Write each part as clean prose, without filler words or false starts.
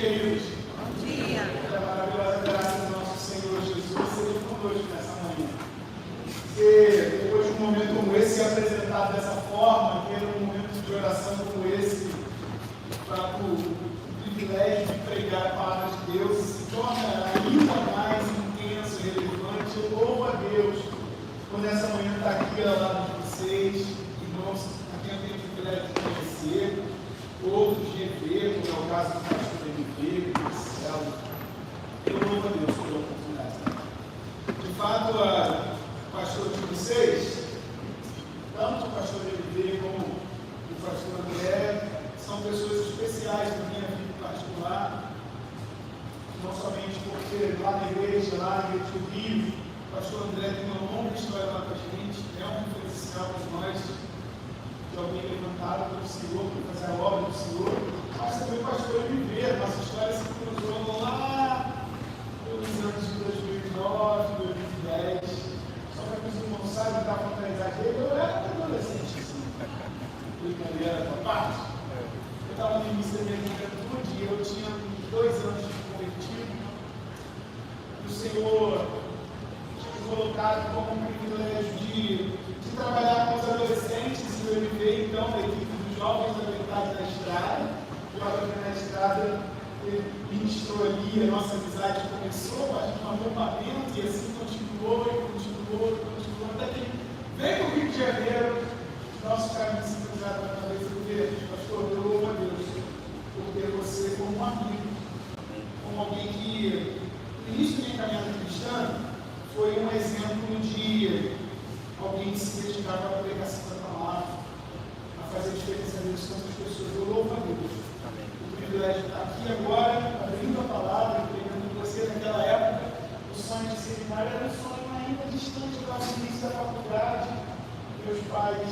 queridos. Bom dia. A maravilhosa graça do nosso Senhor Jesus seja conosco nessa manhã. E depois de um momento como esse, apresentado dessa forma, ter um momento de oração como esse, para o privilégio de pregar a palavra de Deus, se torna ainda mais intenso e relevante. Eu louvo a Deus por nessa manhã estar aqui ao lado de vocês, irmãos, a quem eu tenho o privilégio de conhecer, outros de rever, como é o caso do pastor MV, do Marcelo. Eu louvo a Deus pela oportunidade. De fato, o pastor de vocês, tanto o pastor MV como o pastor André, são pessoas especiais na minha vida particular, não somente porque lá na igreja, lá em Rio Rio, o pastor André tem uma longa história lá com a gente, é um referencial para nós, de alguém levantado pelo Senhor, para fazer a obra do Senhor, mas também o pastor MV, a nossa história se cruzou lá nos anos de 2009, 2010, só para que os irmãos saibam da fraternidade dele, eu era adolescente, assim, brincadeira da parte. Eu estava no início da minha juventude e eu tinha 2 anos de convertido. E o Senhor tinha me colocado como um privilégio de trabalhar com os adolescentes e o MV, então, da equipe dos jovens da metade da estrada. O jovem na estrada ministrou ali, a nossa amizade começou, mas com um arrombamento, e assim continuou, até que veio o Rio de Janeiro, nosso caminho se cruzaram na cabeça do Deus. Pastor, eu louvo a Deus por ter você como um amigo, como alguém que, no início da minha caminhada cristã, foi um exemplo de alguém que se dedicava à pregação da palavra, a fazer a diferença na vida de tantas pessoas. Eu louvo a Deus. O privilégio de estar aqui agora, abrindo a palavra, pregando com você. Naquela época, o sonho de seminário era um sonho ainda distante do início da faculdade. Meus pais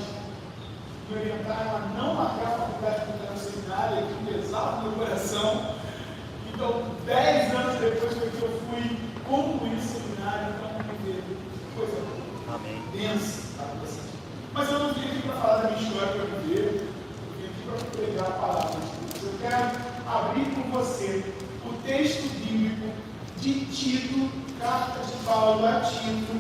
me orientaram a não marcar a faculdade para o seminário, que pesava no meu coração. Então, 10 anos depois foi que eu fui concluir o seminário, então coisa densa. Mas eu não vim aqui para falar da minha história para viver, eu vim aqui para pregar a palavra de Deus. Eu quero abrir com você o texto bíblico de Tito, carta de Paulo a Tito.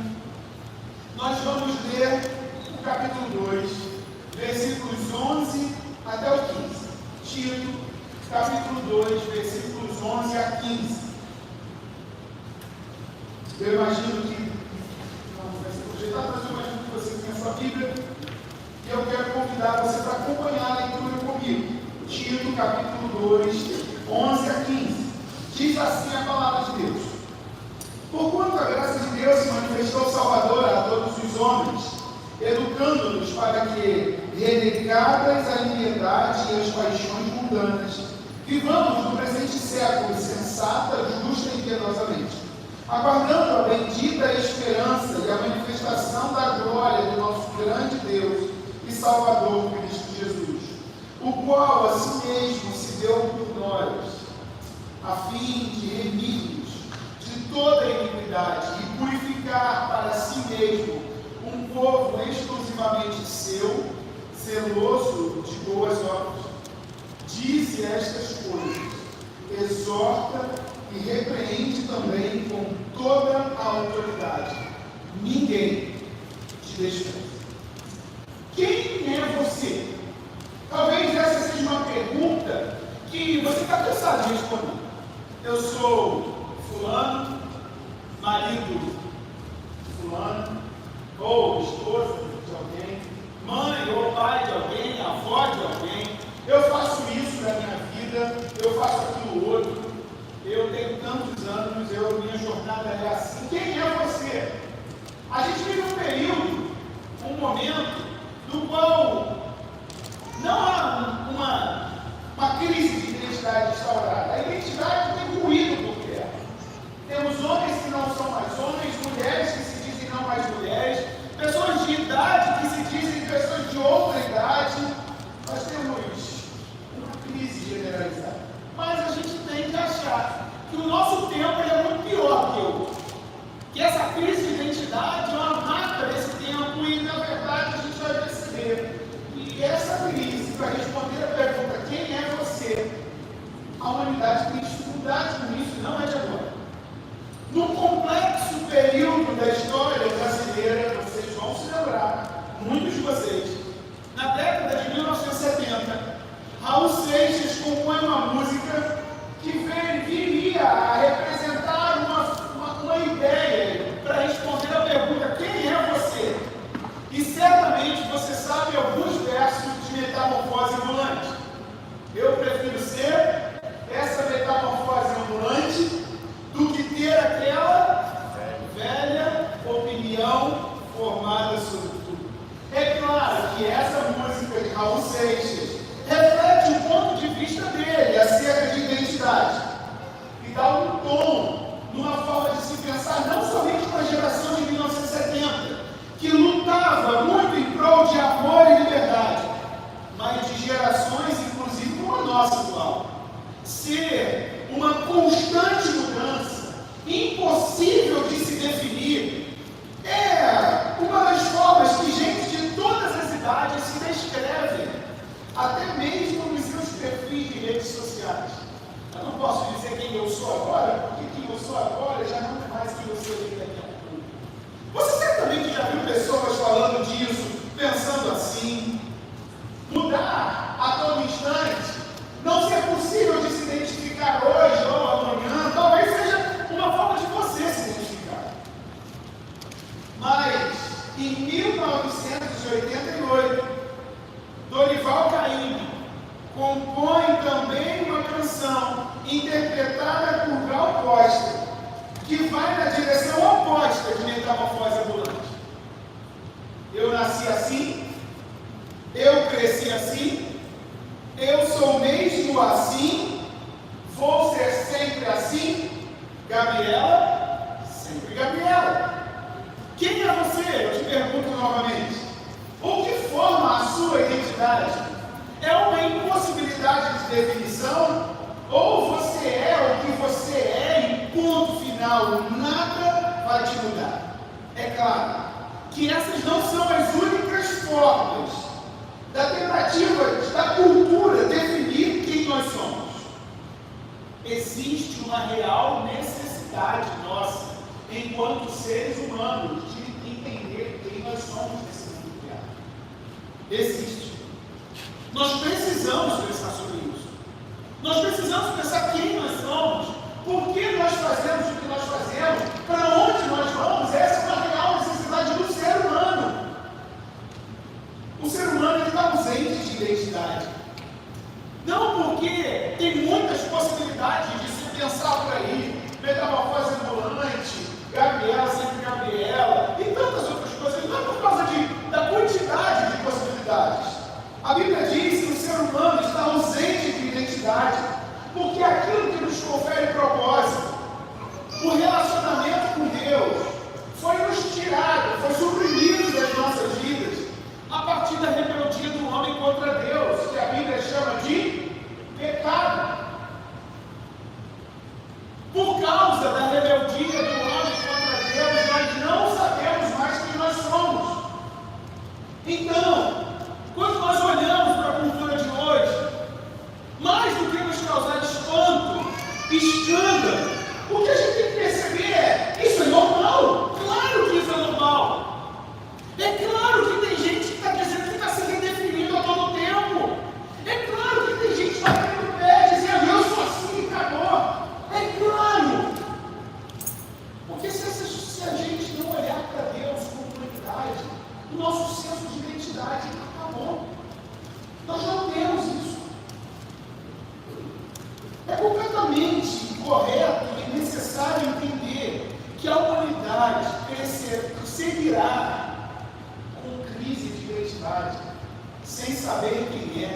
Nós vamos ler o capítulo 2, versículos 11 até o 15. Tito, capítulo 2, versículos 11 a 15. Eu imagino que não vai ser projetado, mas eu imagino que você tenha a sua Bíblia. E eu quero convidar você para acompanhar a leitura comigo. Tito, capítulo 2, 11 a 15. Diz assim a palavra de Deus. Porquanto a graça de Deus se manifestou salvadora a todos os homens, educando-nos para que, renegadas a impiedade e as paixões mundanas, vivamos no presente século sensata, justa e piedosamente, aguardando a bendita esperança e a manifestação da glória do nosso grande Deus e Salvador Cristo Jesus, o qual a si mesmo se deu por nós, a fim de remir-nos de toda a iniquidade e purificar para si mesmo um povo exclusivamente seu, zeloso de boas obras. Dize estas coisas, exorta e repreende também com toda a autoridade. Ninguém te despreza. Quem é você? Talvez essa seja uma pergunta que você está cansado de responder. Eu sou fulano, marido de fulano, ou esposa de alguém, mãe ou pai de alguém, avó de alguém. Eu faço isso na minha vida, eu faço aquilo outro, eu tenho tantos anos, minha jornada é assim. Quem é você? A gente vive um período, um momento, no qual não há uma crise de identidade instaurada. A identidade tem ruído por terra. Temos homens que não são mais homens, mulheres que se dizem não mais mulheres, pessoas de idade que se dizem pessoas de outra idade. Nós temos uma crise generalizada. Mas a gente tem que achar que o nosso tempo é muito pior que o outro. Que essa crise de identidade é uma marca desse tempo e, na verdade, a gente vai perceber que essa crise, para responder a pergunta quem é você, a humanidade tem estudado. Cuidado com isso, não é de agora. No complexo período da história brasileira, vocês vão se lembrar, muitos de vocês, na década de 1970, Raul Seixas compõe uma música que viria a representar uma ideia para responder a pergunta: quem é você? E certamente você sabe alguns versos de Metamorfose Ambulante. Eu prefiro ser essa metamorfose ambulante do que ter aquela velha opinião formada sobre tudo. É claro que essa música de Raul Seixas reflete o ponto de vista dele acerca de identidade e dá um tom numa forma de se pensar não somente para a geração de 1970, que lutava muito em prol de amor e liberdade, mas de gerações, inclusive como a nossa atual. Ser uma constante mudança, impossível de se definir, é uma das formas que gente de todas as idades se descreve, até mesmo nos seus perfis de redes sociais. Eu não posso dizer quem eu sou agora, porque quem eu sou agora já não é mais quem eu serei daqui a pouco. Você certamente já viu pessoas falando disso, pensando assim. Mudar a todo instante, não ser possível de se identificar hoje ou amanhã, talvez seja uma forma de você se identificar. Mas, em 1988, Dorival Caymmi compõe também uma canção interpretada por Gal Costa, que vai na direção oposta de Metamorfose Ambulante. Eu nasci assim, eu cresci assim, eu sou mesmo assim, vou ser sempre assim. Gabriela, sempre Gabriela. Quem é você? Eu te pergunto novamente. O que forma a sua identidade? É uma impossibilidade de definição? Ou você é o que você é e ponto final, nada vai te mudar? É claro que essas não são as únicas formas da tentativa da cultura definir quem nós somos. Existe uma real necessidade nossa, enquanto seres humanos, de entender quem nós somos nesse mundo criado. Existe. Nós precisamos pensar sobre isso. Nós precisamos pensar quem nós somos, por que nós fazemos o que nós fazemos, para onde nós vamos. Essa é uma real necessidade do ser humano. O ser humano está ausente de identidade. Não porque tem muitas possibilidades de se pensar por aí, metamorfose ambulante, Gabriela, sempre Gabriela, e tantas outras coisas. Não é por causa da quantidade de possibilidades. A Bíblia diz que o ser humano está ausente de identidade, porque aquilo que nos confere propósito, o relacionamento com Deus, foi nos tirado, foi suprimido das nossas vidas, a partir da rebeldia do homem contra Deus, que a Bíblia chama de pecado. Por causa da rebeldia do homem contra Deus, nós não sabemos mais quem nós somos. Então, quando nós olhamos para a cultura de hoje, mais do que nos causar espanto, escândalo, o que a gente tem que perceber é: isso é normal. Claro que isso é normal. É claro que tem gente que está dizendo que está se redefinindo a todo tempo. É claro que tem gente que está batendo o pé dizendo: eu sou assim e acabou. É claro. Porque se a gente não olhar para Deus como humanidade, o nosso senso de identidade acabou. Nós não temos isso. É completamente correto e necessário entender que a humanidade seguirá com crise de identidade, sem saber quem é,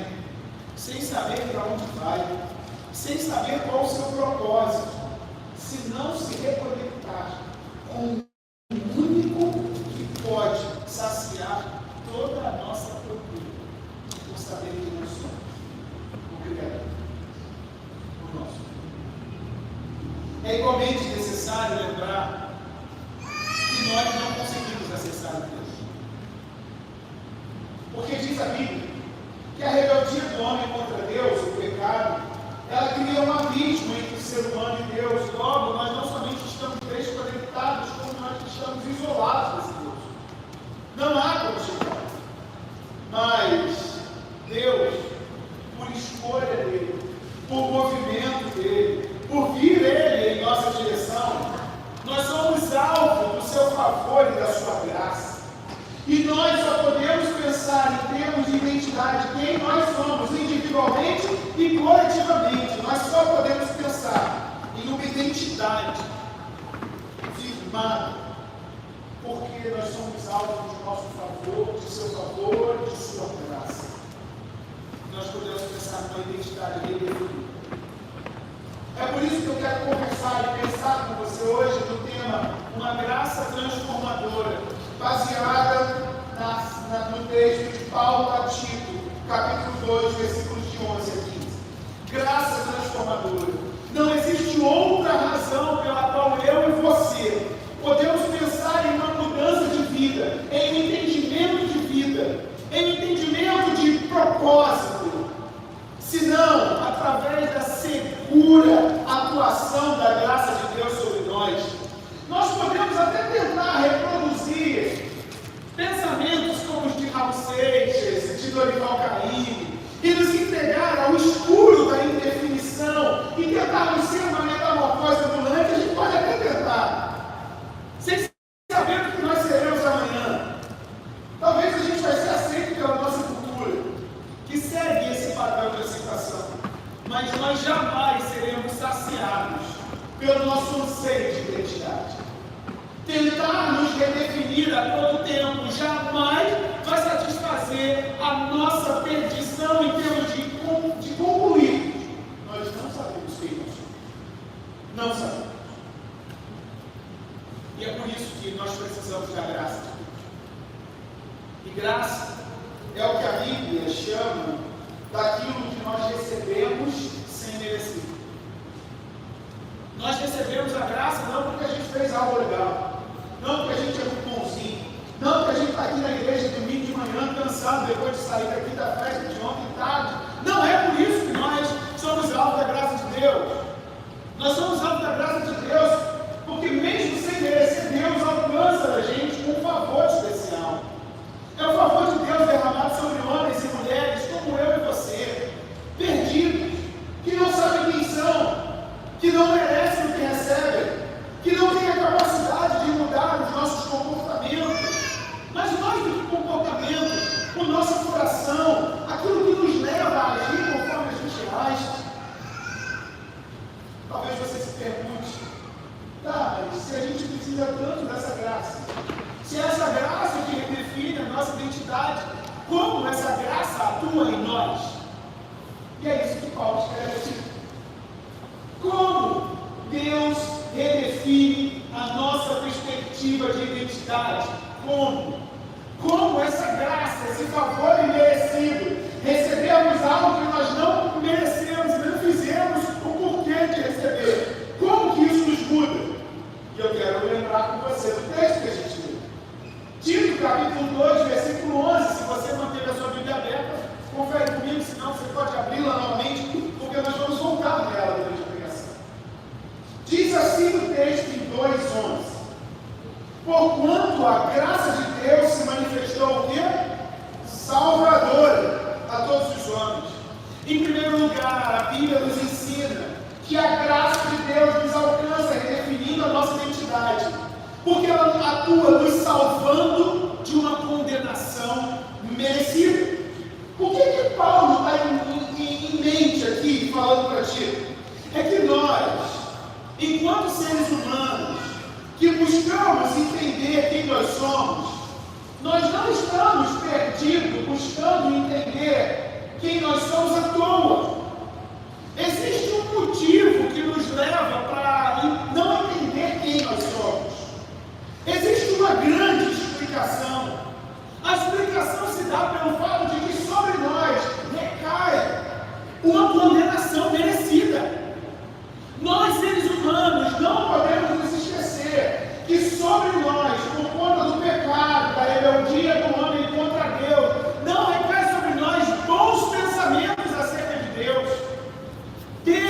sem saber para onde vai, sem saber qual o seu propósito, se não se reconectar com o único que pode saciar toda a nossa procura, por saber quem nós somos, o Criador, o nosso. É igualmente necessário lembrar que nós não conseguimos acessar a Deus. Porque diz a Bíblia que a rebeldia do homem contra Deus, o pecado, ela cria um abismo entre o ser humano favor e da sua graça. E nós só podemos pensar em termos de identidade, quem nós somos, individualmente e coletivamente. Nós só podemos pensar em uma identidade firmada, porque nós somos alvos de nosso favor, de seu favor e de sua graça. Nós podemos pensar numa identidade redefinida. É por isso que eu quero conversar e pensar com você hoje no tema Uma Graça Transformadora, baseada no texto de Paulo a Tito, capítulo 2, versículos de 11 a 15. Graça transformadora. Não existe outra razão pela qual eu e você podemos pensar em uma mudança de vida, em um entendimento de vida, em um entendimento de propósito, senão através da segura atuação da graça de Deus sobre nós. Nós podemos até tentar reproduzir pensamentos como os de Raul Seixas, de Dorival Caymmi, e nos entregar ao escuro da indefinição e tentarmos ser uma metamorfose ambulante. A gente pode até tentar, sem saber o que nós seremos amanhã. Talvez a gente vai ser aceito pela nossa cultura, que segue esse padrão de aceitação, mas nós jamais seremos saciados pelo nosso anseio de identidade. Tentar nos redefinir a todo tempo jamais vai satisfazer a nossa perdição em termos de concluir. Nós não sabemos quem nós somos. Não sabemos. E é por isso que nós precisamos da graça de Deus. E graça é o que a Bíblia chama daquilo que nós recebemos sem merecer. Nós recebemos a graça não porque a gente fez algo legal, não porque a gente é muito bonzinho, não porque a gente está aqui na igreja domingo de manhã cansado depois de sair daqui da festa de ontem tarde. Não é por isso que nós somos alvo da graça de Deus. Nós somos alvo da graça de Deus porque mesmo sem merecer, Deus alcança a gente com um favor especial. É o favor de Deus derramado sobre homens e mulheres como eu e você, perdidos, que não sabem quem são, que não merecem o que recebem, que não têm a capacidade de mudar os nossos comportamentos. Mas mais do que comportamento, o nosso coração, aquilo que nos leva a agir conforme a gente age. Talvez você se pergunte, tá, mas se a gente precisa tanto dessa graça, se essa graça que define a nossa identidade, como essa graça atua em nós? E é isso que Paulo escreve aqui. Como Deus redefine a nossa perspectiva de identidade? Como essa graça, esse favor imerecido, recebemos algo que nós não merecemos, não fizemos o porquê de receber. Como que isso nos muda? E eu quero lembrar com você do texto que a gente leu. Tito, capítulo 2, versículo 11. Se você manter a sua Bíblia aberta, confere comigo, senão você pode abri-la novamente, porque nós vamos voltar nela durante a pregação. Diz assim o texto em 2:11. Porquanto a graça de Deus se manifestou o quê? Salvadora a todos os homens. Em primeiro lugar, a Bíblia nos ensina que a graça de Deus nos alcança, redefinindo a nossa identidade, porque ela atua nos salvando de uma condenação merecida. O que Paulo está em mente aqui, falando para ti? É que nós, enquanto seres humanos, que buscamos entender quem nós somos, nós não estamos perdidos buscando entender quem nós somos à toa. Existe um motivo que nos leva para não entender quem nós somos. Existe uma grande explicação. A explicação se dá pelo fato de que sobre nós recai uma condenação merecida. Nós, seres humanos, não podemos nos esquecer que sobre nós, por conta do pecado, da rebeldia do homem contra Deus, não recai sobre nós bons pensamentos acerca de Deus. Deus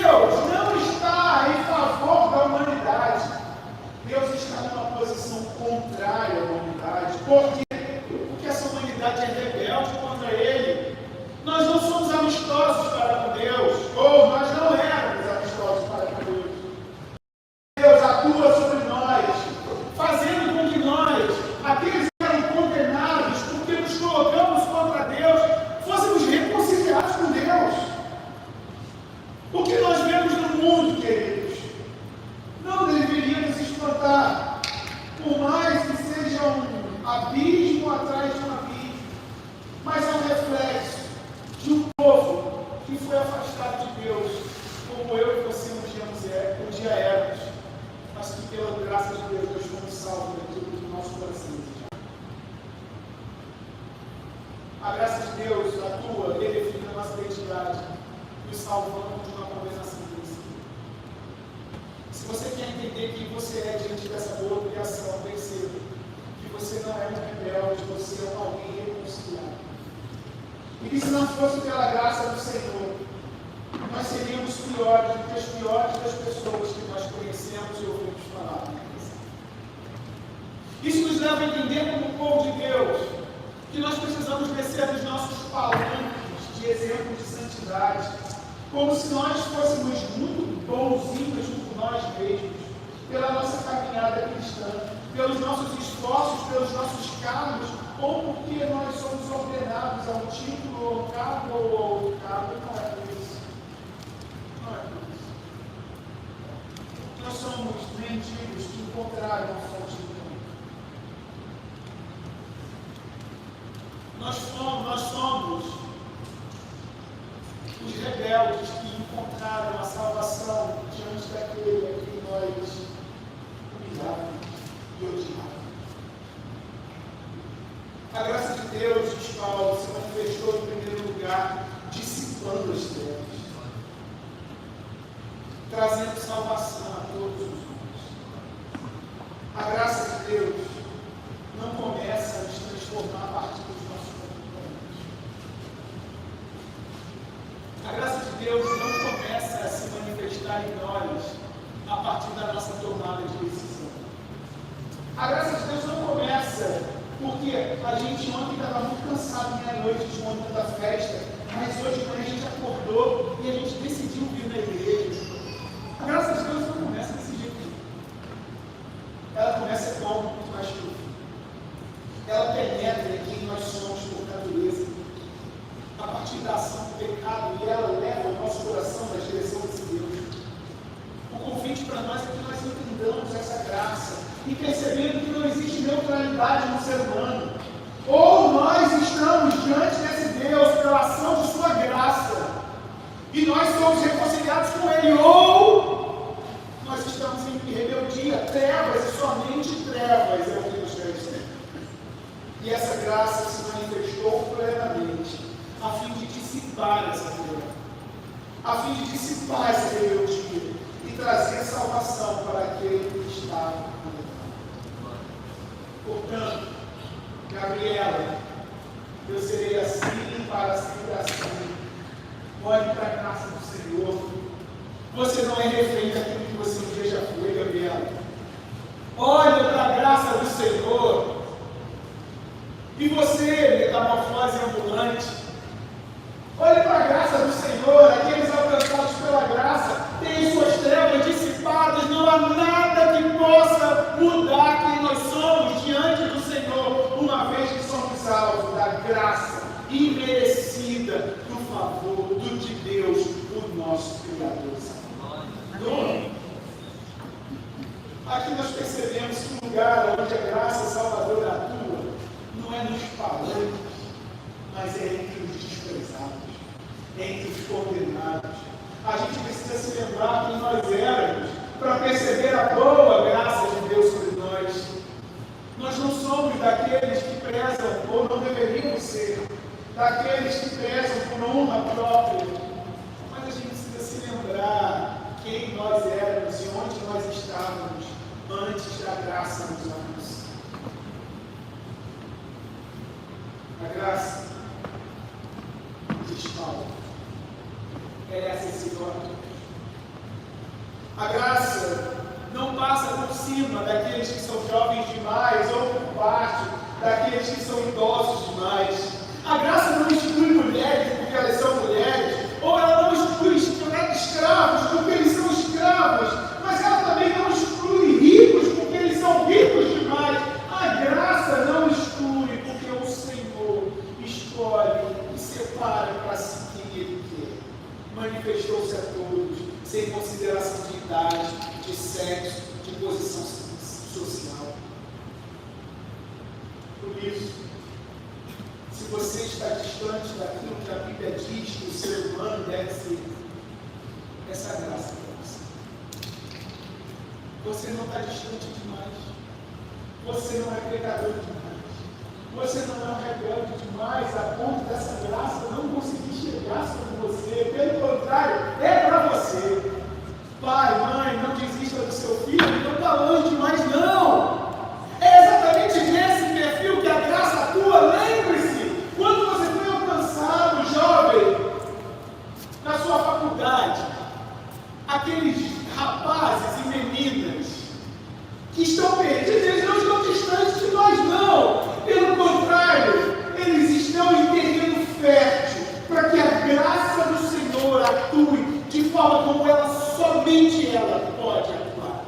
nos salvando de uma condenação vencida. Se você quer entender quem você é diante dessa boa criação, perceba que você não é um rebelde, você é alguém reconciliado. E que se não fosse pela graça do Senhor, nós seríamos piores do que as piores das pessoas que nós conhecemos e ouvimos falar. Isso nos leva a entender, como povo de Deus, que nós precisamos descer dos nossos palanques de exemplo de santidade, como se nós fôssemos muito bonzinhos por nós mesmos, pela nossa caminhada cristã, pelos nossos esforços, pelos nossos cargos, ou porque nós somos ordenados a um título, ou um cargo, ou a outro cargo. Não é por isso. Não é por isso. Nós somos mendigos que encontraram a fonte do mundo. Nós somos os rebeldes que encontraram a salvação diante daquele a quem nós humilhávamos e odiávamos. A graça de Deus, diz Paulo, se manifestou em primeiro lugar, dissipando as trevas, trazendo salvação a todos os homens. A graça de Deus não começa a nos transformar a partir dos nossos comportamentos. A graça de Deus não começa a se manifestar em nós a partir da nossa tomada de decisão. A graça de Deus não começa porque a gente ontem estava muito cansado meia-noite de ontem da festa, mas hoje quando a gente acordou e a gente decidiu vir na igreja. A graça de Deus não começa desse jeito. Ela começa com algo muito mais profundo. Ela penetra em quem nós somos por natureza, a partir da ação do pecado, e ela leva o nosso coração na direção desse Deus. O convite para nós é que nós entendamos essa graça e percebendo que não existe neutralidade no ser humano. Ou nós estamos diante desse Deus pela ação de sua graça e nós somos reconciliados com Ele, ou nós estamos em rebeldia, trevas e somente trevas é o que nos resta. E essa graça se manifestou plenamente a fim de dissipar essa treva, a fim de dissipar essa rebeldia e trazer salvação para aquele que está condenado. Portanto, Gabriela, eu serei assim para sempre assim. Olhe para a graça do Senhor. Você não é refém daquilo que você um dia já foi, Gabriela. Olhe para a graça do Senhor. E você, metamorfose ambulante, olhe para a graça do Senhor. Aqueles alcançados pela graça têm suas trevas dissipadas. Não há nada que possa mudar quem nós somos diante do Senhor, uma vez que somos salvos da graça imerecida do favor de Deus, o nosso Criador. Aqui nós percebemos que o lugar onde a graça salvadora atua não é nos palanques, mas é entre os desprezados, entre os condenados. A gente precisa se lembrar quem nós éramos para perceber a boa graça de Deus sobre nós. Nós não somos daqueles que prezam, ou não deveríamos ser, daqueles que prezam por honra própria, mas a gente precisa se lembrar quem nós éramos e onde nós estávamos antes da graça nos alcançar. A graça, diz Paulo, é acessível a todos. A graça não passa por cima daqueles que são jovens demais ou por baixo daqueles que são idosos demais. A graça não exclui mulheres porque elas são mulheres, ou ela não exclui escravos porque eles são escravos, mas ela também não exclui ricos porque eles são ricos demais. A graça não exclui porque o Senhor escolhe e separa para si quem Ele quer. Manifestou-se a todos, sem consideração de idade, de sexo, de posição social. Por isso, se você está distante daquilo que a Bíblia diz que o ser humano deve ser, essa graça para você. Você não está distante demais. Você não é pecador demais. Você não é um rebelde demais a ponto dessa graça não conseguir existe graça com você, pelo contrário, é para você. Pai, mãe, não desista do seu filho, ele não está longe demais, não. É exatamente nesse perfil que a graça atua. Lembre-se, quando você foi alcançado, jovem, na sua faculdade, aqueles rapazes e meninas que estão perdidos, eles não estão distantes de nós, não. Pelo contrário, eles estão em terreno fértil para que a graça do Senhor atue de forma como somente ela pode atuar,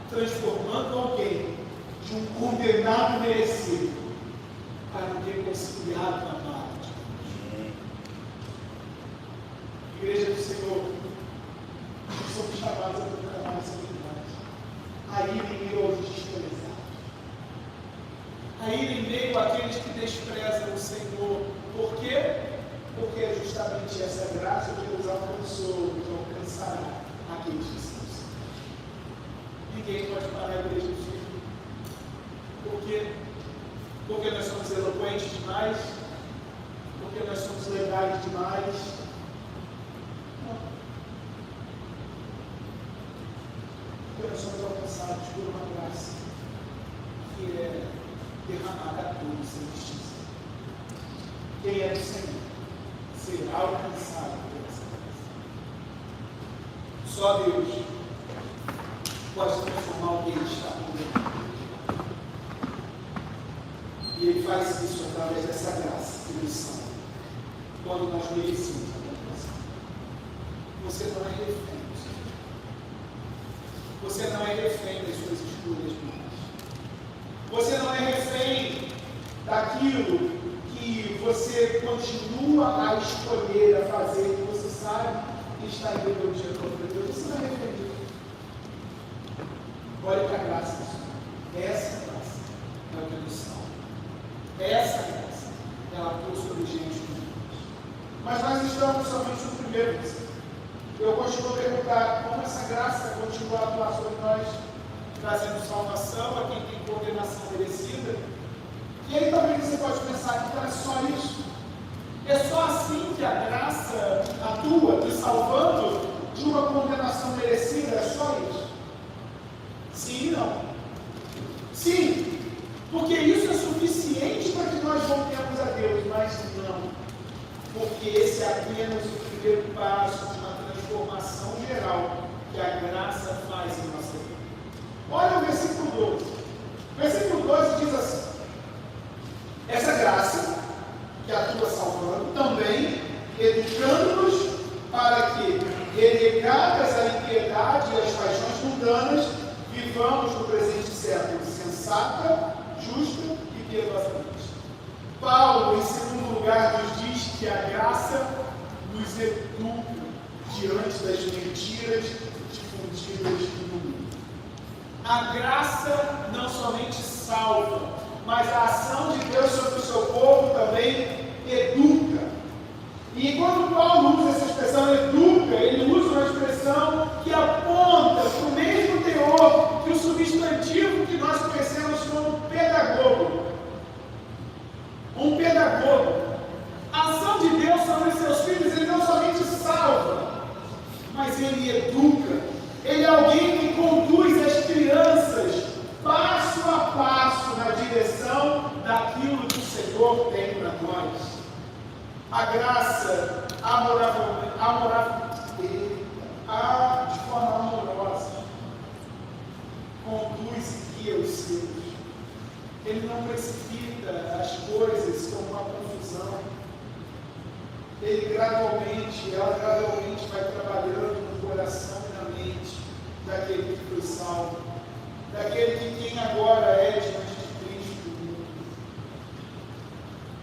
transformando alguém de um condenado merecido para um reconciliado na parte de Deus. Igreja do Senhor, nós somos chamados a proclamar essa verdade, a ir em meio aos desprezados, a ir em meio àqueles que desprezam o Senhor. Por quê? Porque é justamente essa graça que Deus alcançou, que alcançará aqueles que são. Ninguém pode parar a igreja do Senhor. Por quê? Porque nós somos eloquentes demais? Porque nós somos legais demais? Não. Porque nós somos alcançados por uma graça que é derramada a todos sem justiça. Quem é do Senhor será alcançado por essa graça. Só Deus pode transformar alguém que está condenado. E Ele faz isso através dessa graça que nos salva, quando nós merecemos a salvação. Você não é refém do Senhor. Você não é refém das suas escolhas más. Você não é refém daquilo que você continua a escolher, a fazer, que você sabe que está em rebeldia contra Deus. Você não é refém disso. Olha para a graça do Senhor. Essa graça é o que nos salva. Essa graça, ela atua sobre gente como nós. Mas nós estamos somente no primeiro versículo. Eu continuo a perguntar como essa graça continua a atuar sobre nós, trazendo salvação a quem tem condenação merecida. E aí também você pode pensar que não é só isso. É só assim que a graça atua, te salvando de uma condenação merecida? É só isso? Sim e não. Sim, porque isso é suficiente para que nós voltemos a Deus, mas não. Porque esse é apenas o primeiro passo de uma transformação geral que a graça faz em nossa vida. Olha o versículo 12. O versículo 12 diz assim: essa graça que atua salvando, também educando-nos para que, renegadas a impiedade e as paixões mundanas, vivamos no presente século sensata, justa e piedosamente. Paulo, em segundo lugar, nos diz que a graça nos educa diante das mentiras difundidas no mundo. A graça não somente salva, mas a ação de Deus sobre o seu povo também educa. E quando Paulo usa essa expressão educa, ele usa uma expressão que aponta para o mesmo teor que o substantivo que nós conhecemos como pedagogo. Um pedagogo. A ação de Deus sobre os seus filhos, ele não somente salva, mas ele educa. Ele é alguém que conduz as crianças passo a passo na direção daquilo que o Senhor tem para nós. A graça, de forma amorosa, conduz e guia os seus. Ele não precipita as coisas com uma confusão. Ela gradualmente vai trabalhando no coração e na mente daquele que foi salvo, daquele que quem agora é diante de Cristo.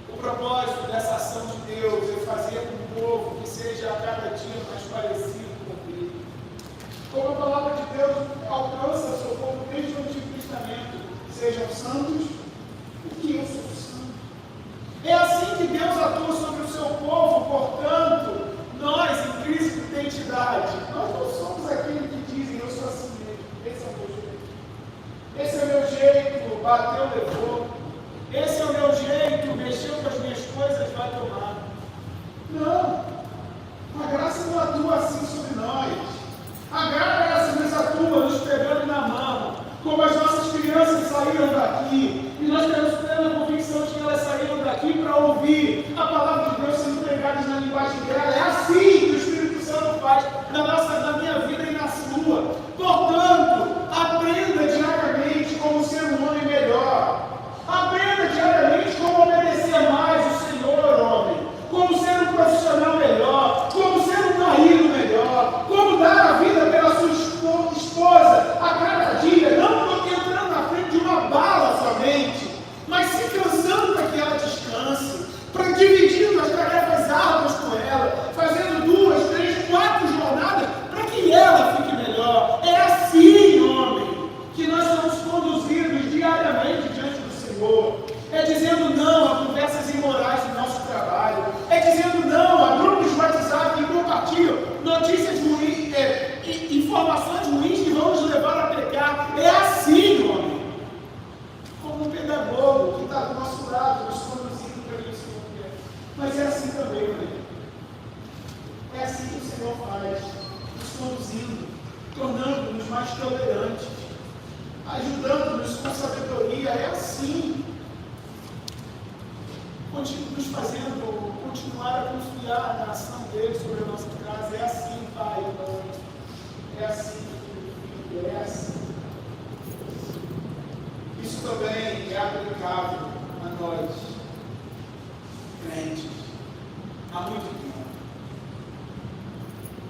O propósito dessa ação de Deus é fazer com o povo que seja a cada dia mais parecido com Ele. Como a palavra de Deus alcança o seu povo desde o Antigo Testamento, sejam santos, porque eu sou santo. É assim que Deus atua sobre o seu povo, portanto, nós em Cristo identidade, nós não somos aqueles que dizem eu sou assim mesmo, esse é o meu jeito. Esse é o meu jeito, bateu, levou. Esse é o meu jeito, mexeu com as minhas coisas, vai tomar. Não. saíram daqui, e nós temos plena convicção de que elas saíram daqui para ouvir a palavra de Deus sendo pregada na linguagem dela. É assim que o Espírito Santo faz na minha vida e na sua. Portanto, aprenda diariamente como ser um homem melhor. Aprenda diariamente como obedecer mais o Senhor, homem. Como ser um profissional melhor. Como ser um marido melhor. Como dar a vida pela sua esposa a cada dia. Não entrando na frente de uma bala somente, mas se cansando para que ela descanse. Para dividindo as tarefas árduas com ela. Fazendo 2, 3, 4 jornadas para que ela fique melhor. É assim, homem, que nós somos conduzidos diariamente diante do Senhor. É dizendo não a conversas imorais no nosso trabalho. É dizendo não a grupos de WhatsApp que compartilham notícias ruins, informações ruins que vão nos levar a pecar. É assim, homem. Como um pedagogo que está do nosso lado, nos conduzindo para aquilo que o Senhor quer. Mas é assim também, homem. É assim que o Senhor faz, nos conduzindo, tornando-nos mais tolerantes, ajudando-nos com sabedoria. É assim. Nos fazendo continuar a confiar na ação dele sobre a nossa casa. É assim, Pai, é assim, Filho, é assim. Isso também é aplicável a nós, crentes, há muito tempo.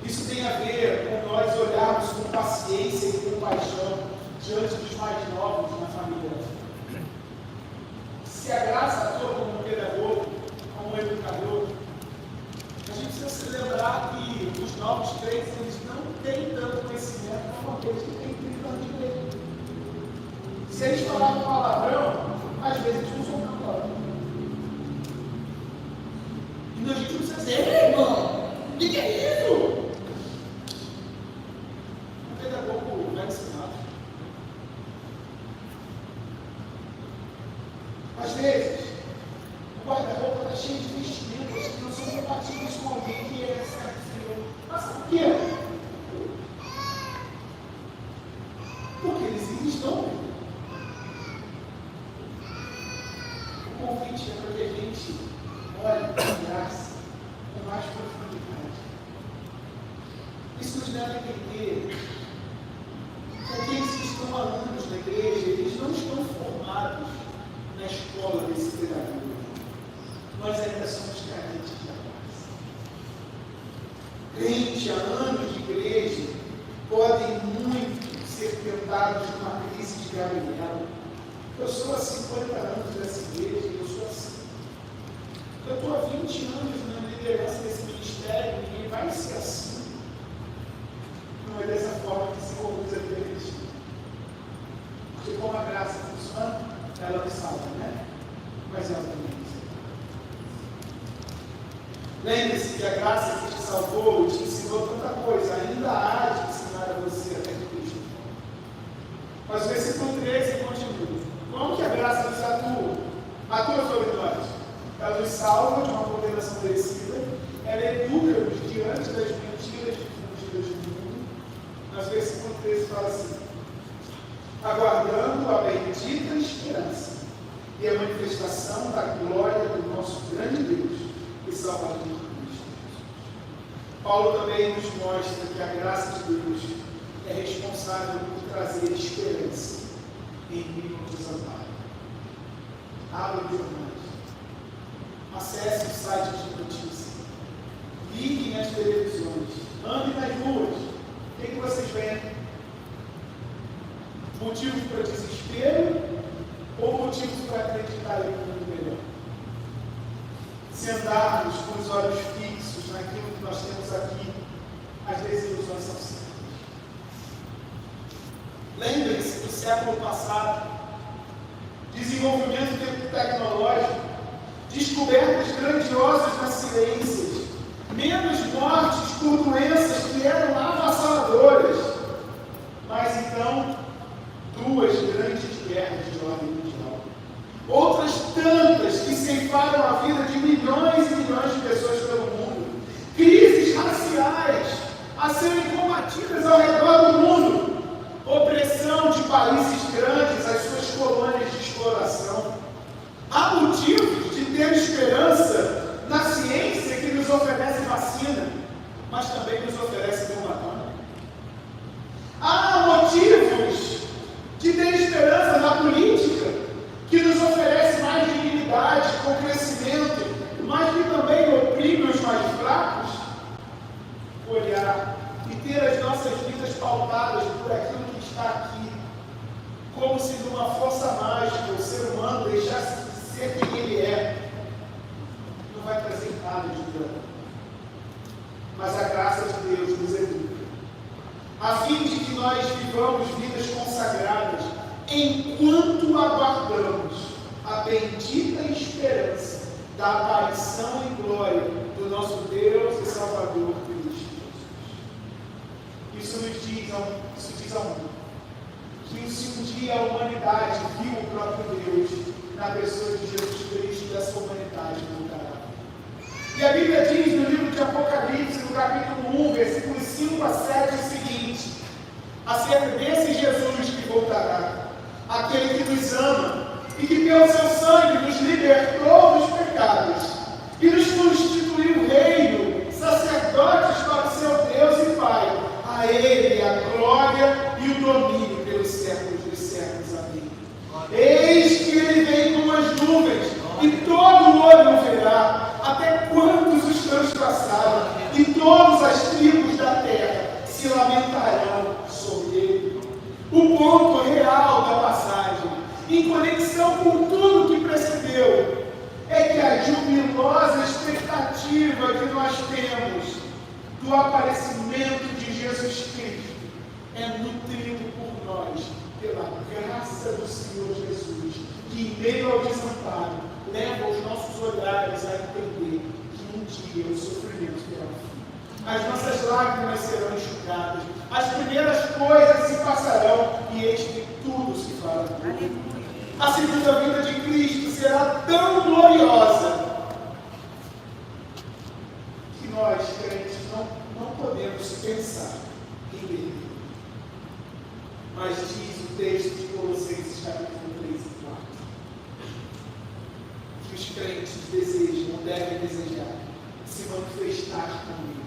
Isso tem a ver com nós olharmos com paciência e compaixão diante dos mais novos na família. Se a graça atua como um pedagogo, como um educador, a gente precisa se lembrar que os novos crentes, eles não têm tanto conhecimento como aqueles que têm 30 anos de igreja. Se eles falarem palavrão, às vezes eles não são palavrão. E a gente não precisa dizer, ei, irmão, o que é isso? O pedagogo vai ensinar. Às vezes, o guarda-roupa está cheio de vestimentas que não são compatíveis com alguém que é certo Senhor. Mas por quê? Porque eles estão. O convite é para que a gente olhe com graça, com mais profundidade. Isso nos deve entender que aqueles que estão alunos da igreja, eles não estão formados na escola desse pedagogo. Nós ainda somos carentes de graça. Crente há anos de igreja podem muito ser tentados numa crise de Gabriel. Eu sou há 50 anos dessa igreja e eu sou assim. Eu estou há 20 anos na liderança desse ministério e ninguém vai ser assim. Não é dessa forma que se conduz a vida cristã. Porque como a graça funciona, ela me salva, né? Mas ela também me salva. Lembre-se que a graça que te salvou te ensinou tanta coisa, ainda há de ensinar a você até Cristo. Mas o versículo 13 continua. Como que a graça nos atua? Atua sobre nós. Ela nos salva de uma condenação merecida, ela educa-nos diante das mentiras difundidas no mundo. Mas o versículo 13 fala assim: aguardando a bendita esperança e a manifestação da glória do nosso grande Deus e Salvador Cristo. Paulo também nos mostra que a graça de Deus é responsável por trazer esperança em meio ao desamparo. Abra os jornais, acesse os sites de notícias, liguem as televisões, andem nas ruas. O que vocês veem? Motivos para desespero ou motivos para acreditar em um mundo melhor? Se andarmos com os olhos fixos naquilo que nós temos aqui, as desilusões são certas. Lembrem-se do século passado, desenvolvimento tecnológico, descobertas grandiosas nas ciências, menos mortes por doenças que eram avassaladoras, mas então duas grandes guerras de ordem mundial. Outras tantas que ceifaram a vida de milhões e milhões de pessoas pelo mundo. Crises raciais a serem combatidas ao redor do mundo. Opressão de países grandes às suas colônias ter esperança na ciência que nos oferece vacina, mas também nos oferece bomba atômica. Há motivos de ter esperança na política, que nos oferece mais dignidade, com crescimento, mas que também oprime os mais fracos. Olhar e ter as nossas vidas pautadas por aquilo que está aqui, como se numa força mágica o ser humano deixasse de ser quem ele é, não vai trazer nada de bom. Mas a graça de Deus nos educa, a fim de que nós vivamos vidas consagradas, enquanto aguardamos a bendita esperança da aparição em glória do nosso Deus e Salvador Cristo Jesus. Isso diz ao mundo que se um dia a humanidade viu o próprio Deus na pessoa de Jesus Cristo, dessa humanidade voltará. E a Bíblia diz no livro de Apocalipse, no capítulo 1, versículos 5 a 7, o seguinte, acerca desse Jesus que voltará, aquele que nos ama e que pelo seu sangue nos libertou dos pecados e nos constituiu reino, sacerdotes para o seu Deus e Pai. A Ele a glória e o domínio pelos séculos dos séculos. Amém. Eis que Ele vem com as nuvens e todo olho o verá, até quantos os transpassaram, e todas as tribos da terra se lamentarão sobre Ele. O ponto real da passagem, em conexão com tudo que precedeu, é que a jubilosa expectativa que nós temos do aparecimento de Jesus Cristo é nutrido por nós pela graça do Senhor Jesus, que em meio ao desamparo leva os nossos olhares a entender que um dia o sofrimento terá fim. As nossas lágrimas serão enxugadas, as primeiras coisas se passarão e eis que tudo se fará novo. A segunda vinda de Cristo será tão gloriosa que nós, crentes, não podemos pensar em ver. Mas diz o texto de Colossenses, capítulo 3 e 4, que os crentes desejam, ou devem desejar, se manifestar com Ele.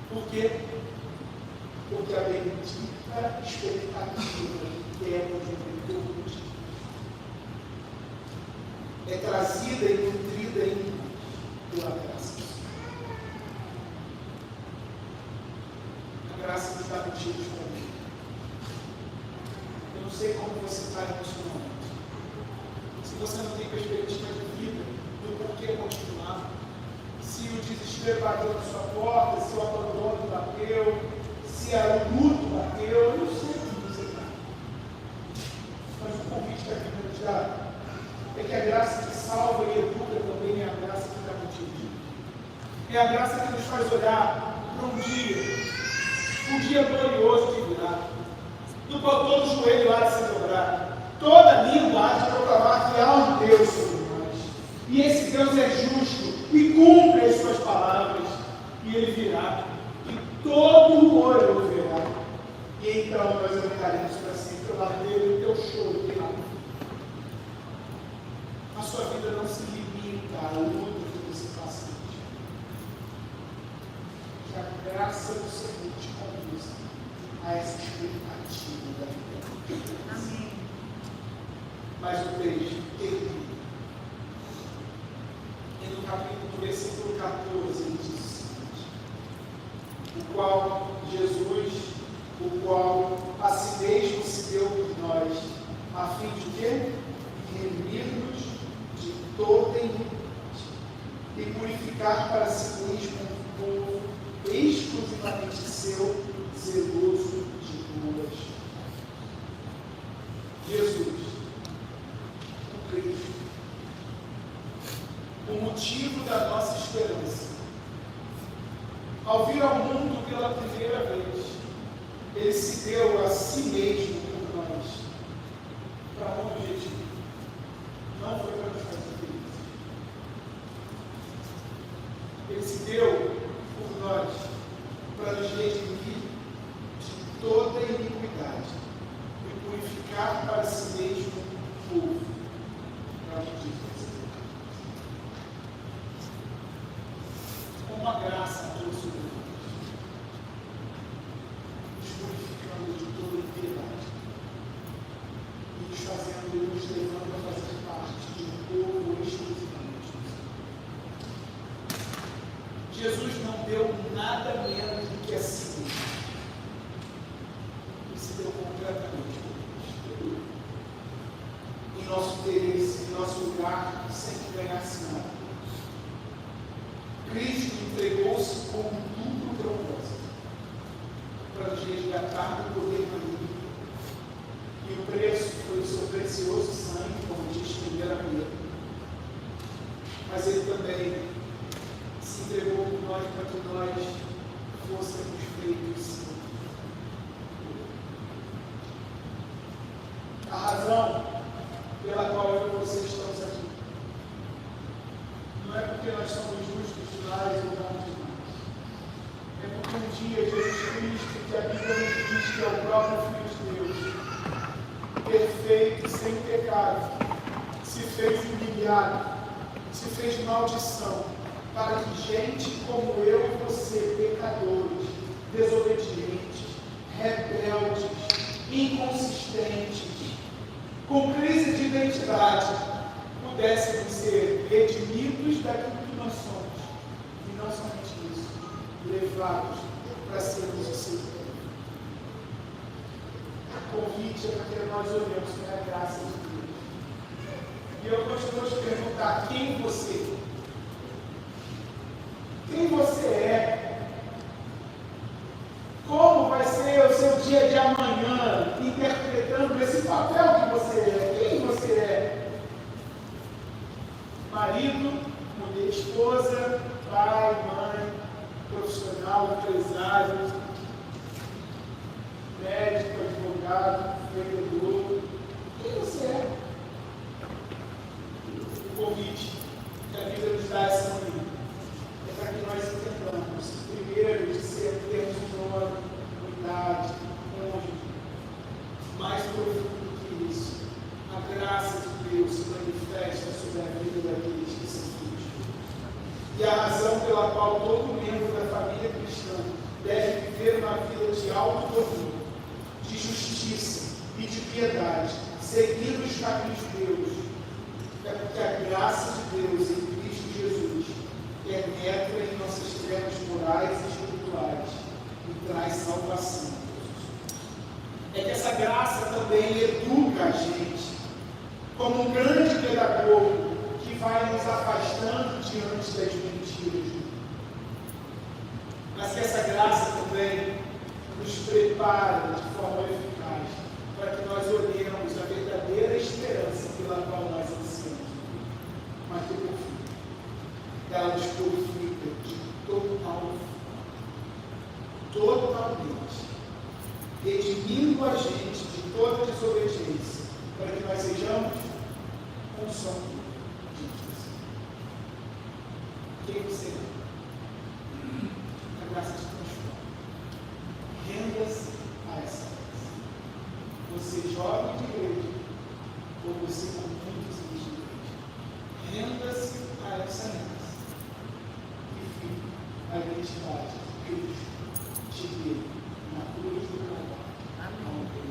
Por quê? Porque a bendita expectativa que temos de virtude é trazida e nutrida em nós pela graça. A graça nos dá motivos para mim. Eu não sei como você está nesse momento. Se você não tem perspectiva de vida, do porquê continuar, se o desespero bateu na sua porta, se o abandono bateu, se o luto bateu, eu não sei como você está. Mas o convite que a Bíblia nos dá é que a graça que salva e educa também é a graça que dá motivo. É a graça que nos faz olhar para um dia glorioso de virá, no qual todo joelho há de se dobrar, toda língua há de proclamar que há um Deus sobre nós. E esse Deus é justo e cumpre as suas palavras, e Ele virá, e todo o olho o verá. E então nós habitaremos para sempre o lado dele, o teu choro terá. A sua vida não se limita à luta que você passa hoje. Que a graça do Senhor te conduza a essa expectativa da vida. Amém. Mas o texto termina. E no capítulo, versículo 14, ele diz o seguinte: o qual a si mesmo se deu por nós, a fim de quê? Remir-nos de toda iniquidade e purificar para si mesmo um povo exclusivamente seu, zeloso de boas. Jesus, o Cristo, o motivo da nossa esperança, ao vir ao mundo pela primeira vez, Ele se deu a si mesmo por nós, para um objetivo. Não foi para nos fazer felizes. Ele se deu por nós para nos redimir de toda iniquidade e purificar para si mesmo um povo. Para que diz completamente em nosso interesse, em nosso lugar, sem que ganhasse nada. Cristo entregou-se com um duplo propósito, para nos resgatar do poder maligno. E o preço foi o seu precioso sangue, como diz 1 Pedro. Mas ele também se entregou por nós para que nós fôssemos feitos. A razão pela qual eu e você estamos aqui não é porque nós somos justos demais ou não demais. É porque um dia Jesus Cristo, que a Bíblia nos diz que é o próprio Filho de Deus, perfeito, sem pecado, se fez humilhado, se fez maldição, para que gente como eu e você, pecadores, desobedientes, rebeldes, inconsistentes, com crise de identidade, pudéssemos ser redimidos daquilo que nós somos, e não somente isso, levados para sermos o seu povo. O convite é para que nós olhemos para a graça de Deus. E eu gostaria de perguntar: quem você é? Quem você é? Como vai ser o seu dia de amanhã, interpretando esse papel que você é? Quem você é? Marido, mulher, esposa, pai, mãe, profissional, empresário, médico, advogado, vendedor. Quem você é? O convite que a Bíblia nos dá essa manhã é para que nós entendamos, primeiro, de termos um nome, unidade, cônjuge, mais profundo que isso. A graça de Deus se manifesta sobre a vida daqueles que são filhos. E a razão pela qual todo membro da família cristã deve viver uma vida de autodomínio, de justiça e de piedade, seguindo os caminhos de Deus, é porque a graça de Deus em Cristo Jesus penetra em nossas trevas morais e espirituais e traz salvação. É que essa graça também educa a gente como um grande pedagogo que vai nos afastando diante das mentiras. Mas que essa graça também nos prepara de forma eficaz para que nós olhemos a verdadeira esperança pela qual nós ansiamos. Mas que por fim, ela nos purifica de totalmente, redimindo a gente de toda desobediência, para que nós sejamos um só de Deus. Quem você é? A graça te transforma. Renda-se a essa graça. Você jovem de igreja, ou você com muitos anos de igreja, renda-se a essa graça. E fique a identidade de Cristo te deu na cruz do Calvário. Amém.